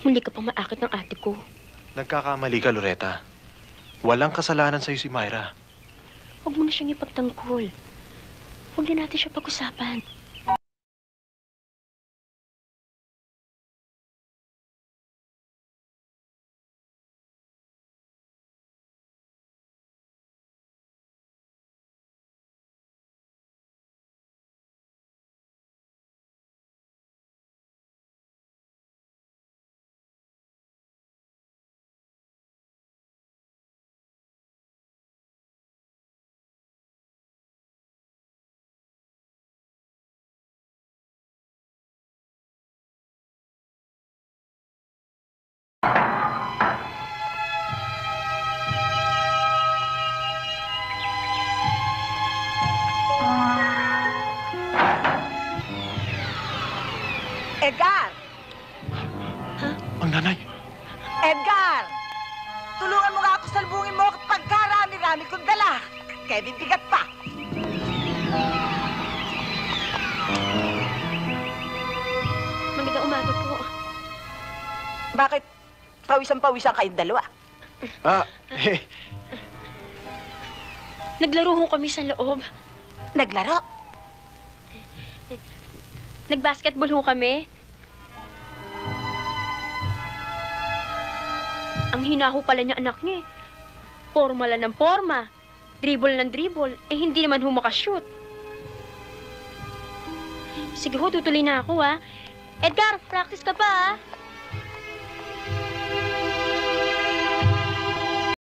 Muli ka pang maakit ng ate ko. Nagkakamali ka, Loretta. Walang kasalanan sa'yo si Myra. Huwag mo na siyang ipagtanggol. Huwag na natin siya pag-usapan. Edgar! Ang nanay! Edgar! Tulungan mo nga ako salbungin mo at pagkarami-rami kong dala. Kaya bibigat pa. Magandang umaga po. Bakit pawisan-pawisan kayong dalawa? Naglaro ho kami sa loob. Naglaro? Nag-basketball ho kami. Ang hina ho pala niya anak niya eh. Forma lang ng forma. Dribble ng dribble. Eh hindi naman ho makashoot. Sige ho, tutuloy na ako ha. Edgar, practice ka pa ha.